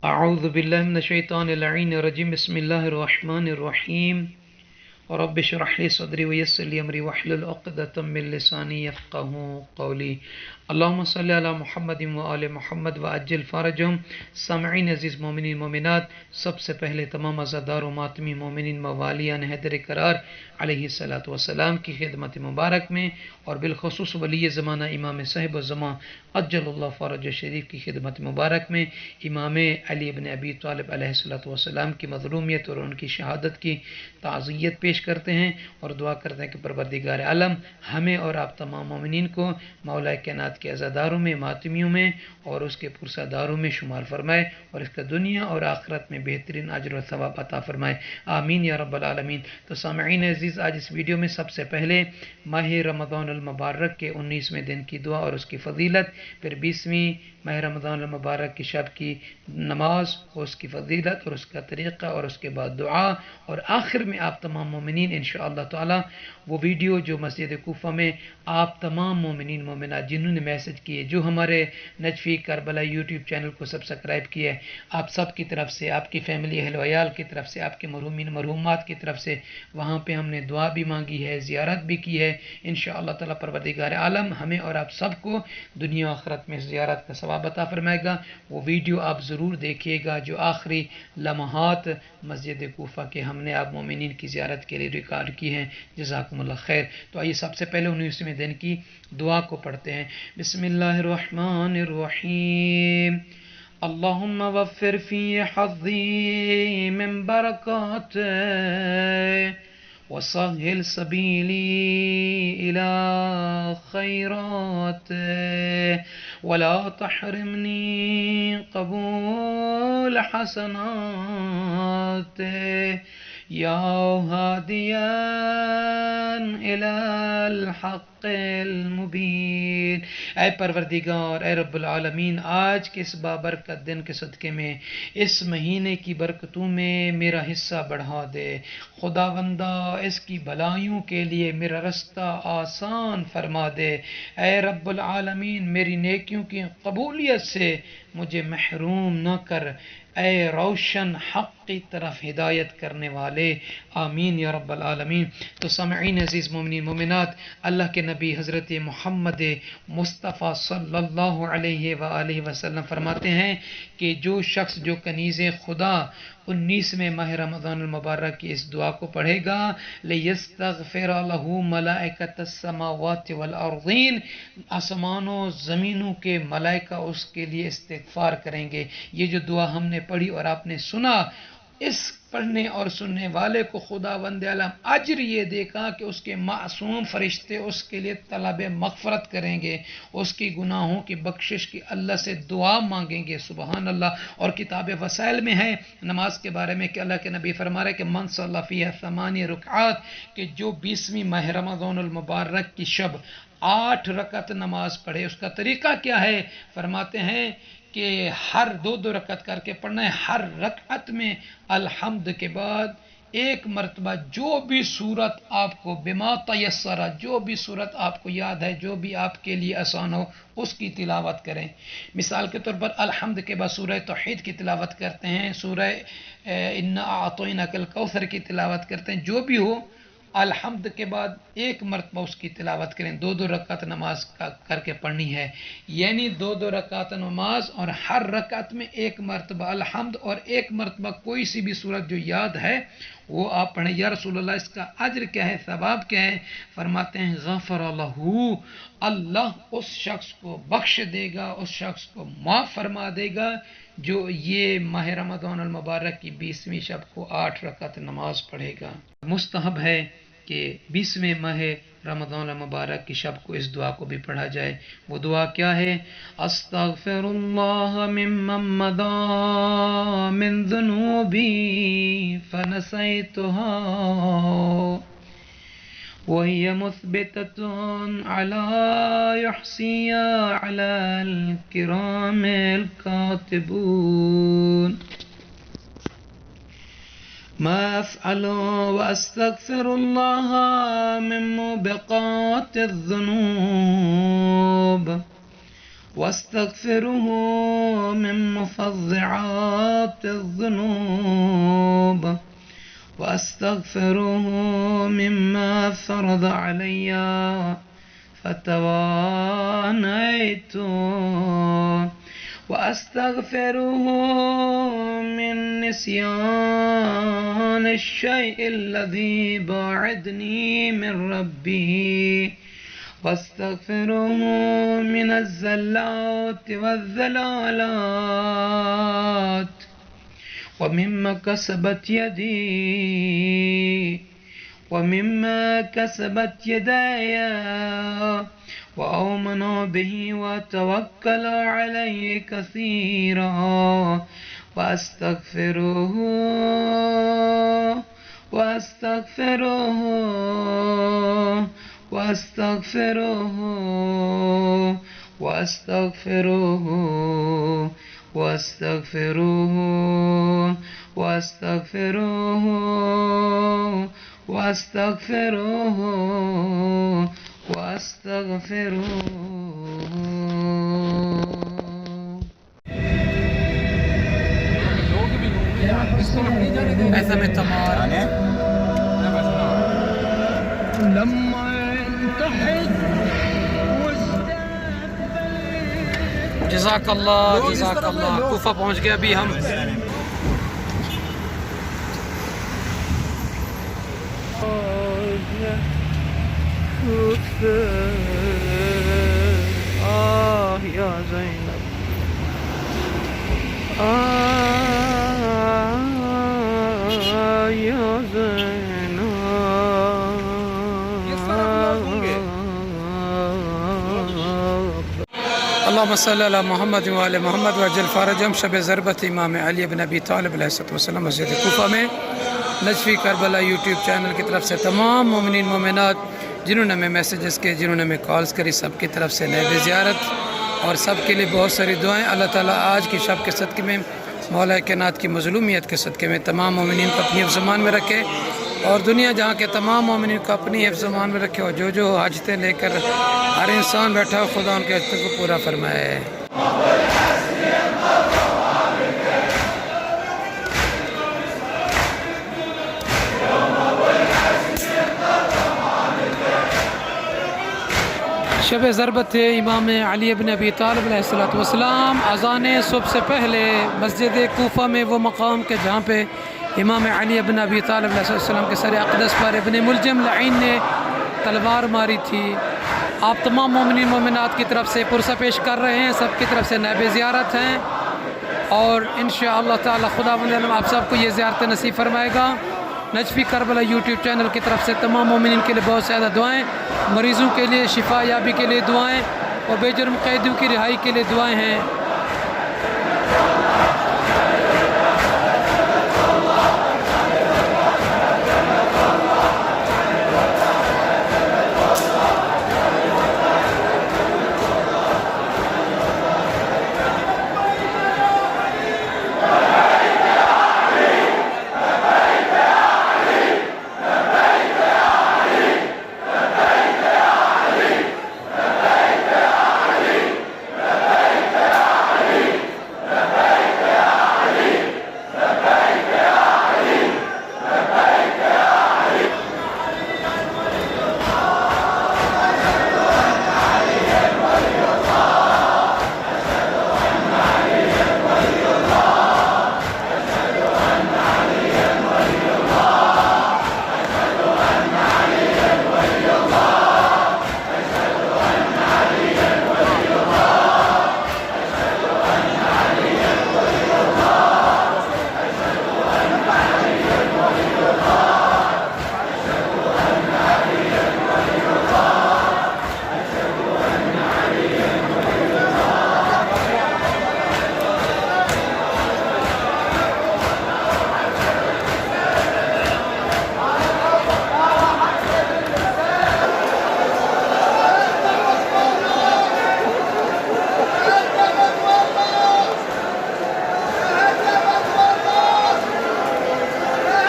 أعوذ بالله من الشيطان اللعين الرجيم بسم الله الرحمن الرحيم رب اشرح لي صدري ويسر لي أمري واحلل عقدة من لساني يفقهوا قولي اللهم صل على محمد وآل محمد وعجل فرجهم. سامعین عزیز مومنین مومنات، سب سے پہلے تمام عزادار و ماتمی مومنین موالیان حیدر قرار علیہ الصلوۃ والسلام کی خدمت مبارک میں اور بالخصوص ولی زمانہ امام صاحب الزمان عجل اللہ فرج شریف کی خدمت مبارک میں امام علی بن ابی طالب علیہ الصلوۃ والسلام کی مظلومیت اور ان کی شہادت کی تعزیت پیش کرتے ہیں اور دعا کرتے ہیں کہ پروردگار عالم ہمیں اور آپ تمام مومنین کو مولا کائنات کے عزاداروں میں، ماتمیوں میں اور اس کے پرساداروں میں شمار فرمائے اور اس کا دنیا اور آخرت میں بہترین اجر و ثواب عطا فرمائے، آمین یا رب العالمین۔ تو سامعین عزیز، آج اس ویڈیو میں سب سے پہلے ماہ رمضان المبارک کے 19ویں دن کی دعا اور اس کی فضیلت، پھر 20ویں ماہ رمضان المبارک کی شب کی نماز اور اس کی فضیلت اور اس کا طریقہ اور اس کے بعد دعا، اور آخر میں آپ تمام مومنین انشاءاللہ تعالی وہ ویڈیو جو مسجد کوفہ میں آپ تمام مومنین مومنات جنہوں نے میسج کیے، جو ہمارے نجفی کربلا یوٹیوب چینل کو سبسکرائب کیے، آپ سب کی طرف سے، آپ کی فیملی اہل ویال کی طرف سے، آپ کے مرحومین مرحومات کی طرف سے وہاں پہ ہم نے دعا بھی مانگی ہے، زیارت بھی کی ہے۔ انشاءاللہ تعالی پروردگار عالم ہمیں اور آپ سب کو دنیا و آخرت میں زیارت کا ثواب عطا فرمائے گا۔ وہ ویڈیو آپ ضرور دیکھیے گا جو آخری لمحات مسجد کوفہ کے ہم نے آپ مومنین کی زیارت کے لیے ریکارڈ کی ہیں۔ جزاکم اللہ خیر۔ تو آئیے سب سے پہلے 19ویں دن کی دعا کو پڑھتے ہیں۔ بسم اللہ الرحمن الرحیم۔ اللہم وفر فی حظی من برکاتہ وسهل سبیلی الى خیرات ولا تحرمنی قبول حسنات یا ہادیان الی الحق المبین۔ اے پروردگار، اے رب العالمین، آج کے اس بابرکت دن کے صدقے میں، اس مہینے کی برکتوں میں میرا حصہ بڑھا دے۔ خداوندہ، اس کی بھلائیوں کے لیے میرا رستہ آسان فرما دے۔ اے رب العالمین، میری نیکیوں کی قبولیت سے مجھے محروم نہ کر، اے روشن حق کی طرف ہدایت کرنے والے، آمین یا رب العالمین۔ تو سامعین عزیز مومنین مومنات، اللہ کے نبی حضرت محمد مصطفیٰ صلی اللہ علیہ وآلہ وسلم فرماتے ہیں کہ جو شخص جو کنیز خدا 19ویں ماہ رمضان المبارک کی اس دعا کو پڑھے گا، لِيَسْتَغْفِرَ لَهُ مَلَائِكَةُ السَّمَاوَاتِ وَالْأَرْضِينَ، آسمانوں زمینوں کے ملائکہ اس کے لیے استغفار کریں گے۔ یہ جو دعا ہم نے پڑھی اور آپ نے سنا، اس پڑھنے اور سننے والے کو خداوند عالم اجر یہ دے گا کہ اس کے معصوم فرشتے اس کے لیے طلب مغفرت کریں گے، اس کی گناہوں کی بخشش کی اللہ سے دعا مانگیں گے، سبحان اللہ۔ اور کتاب وسائل میں ہے نماز کے بارے میں کہ اللہ کے نبی فرما رہے کہ من صلی فیہا 8 رکعات، کہ جو 20ویں ماہ رمضان المبارک کی شب 8 رکعت نماز پڑھے، اس کا طریقہ کیا ہے؟ فرماتے ہیں کہ ہر 2 رکعت کر کے پڑھنا ہے، ہر رکعت میں الحمد کے بعد ایک مرتبہ جو بھی صورت آپ کو بما تیسر، جو بھی صورت آپ کو یاد ہے، جو بھی آپ کے لیے آسان ہو، اس کی تلاوت کریں۔ مثال کے طور پر الحمد کے بعد سورہ توحید کی تلاوت کرتے ہیں، سورہ انا اعطیناک الکوثر کی تلاوت کرتے ہیں، جو بھی ہو الحمد کے بعد ایک مرتبہ اس کی تلاوت کریں۔ 2 رکعت نماز کر کے پڑھنی ہے، یعنی 2 رکعت نماز اور ہر رکعت میں ایک مرتبہ الحمد اور ایک مرتبہ کوئی سی بھی صورت جو یاد ہے وہ آپ پڑھیں۔ یا رسول اللہ، اس کا اجر کیا ہے، ثواب کیا ہے؟ فرماتے ہیں غفر اللہ، اللہ اس شخص کو بخش دے گا، اس شخص کو معاف فرما دے گا جو یہ ماہ رمضان المبارک کی 20ویں شب کو 8 رکعت نماز پڑھے گا۔ مستحب ہے کہ 20ویں ماہ رمضان المبارک کی شب کو اس دعا کو بھی پڑھا جائے۔ وہ دعا کیا ہے؟ استغفر اللہ ممن مضى من ذنوبی فنسیتها وهي مثبتة على يحصيها على الكرام الكاتبون ما أفعل وأستغفر الله من موبقات الذنوب واستغفره من مفضعات الذنوب واستغفره مما فرض علي فتوانيت واستغفره من نسيان الشيء الذي باعدني من ربي واستغفره من الزلات والذلالات ومما كسبت يداي وأؤمن به وأتوكل عليه كثيرا واستغفره ایسا میں تمار لما انتحت جزاک اللہ کوفہ پہنچ گیا ابھی ہم یا زینب یا زینب اللہم صلی علی محمد وعلی محمد وعجل فرجہم شب ضربت امام علی بن ابی طالب علیہ السلام مسجد کوفہ میں نجفی کربلا یوٹیوب چینل کی طرف سے تمام مومنین مومنات جنہوں نے ہمیں میسیجز کے جنہوں نے ہمیں کالز کری سب کی طرف سے نیب زیارت اور سب کے لیے بہت ساری دعائیں اللہ تعالیٰ آج کی شب کے صدقے میں مولا کائنات کی مظلومیت کے صدقے میں تمام مومنین کو اپنی حفظ امان میں رکھے اور دنیا جہاں کے تمام مومنین کو اپنی حفظ امان میں رکھے اور جو حاجتیں لے کر ہر انسان بیٹھا ہو خدا ان کے حاجتوں کو پورا فرمائے شب ضربت امام علی بن ابی طالب علیہ السلام اذان صبح سے پہلے مسجد کوفہ میں وہ مقام کے جہاں پہ امام علی بن ابی طالب علیہ السلام کے سر اقدس پر ابن ملجم لعین نے تلوار ماری تھی آپ تمام مومنین مومنات کی طرف سے پرسہ پیش کر رہے ہیں سب کی طرف سے نیب زیارت ہیں اور انشاءاللہ تعالی خدا بند آپ سب کو یہ زیارت نصیب فرمائے گا نجفی کربلا یوٹیوب چینل کی طرف سے تمام مومنین کے لیے بہت زیادہ دعائیں مریضوں کے لیے شفا یابی کے لیے دعائیں اور بے جرم قیدیوں کی رہائی کے لیے دعائیں ہیں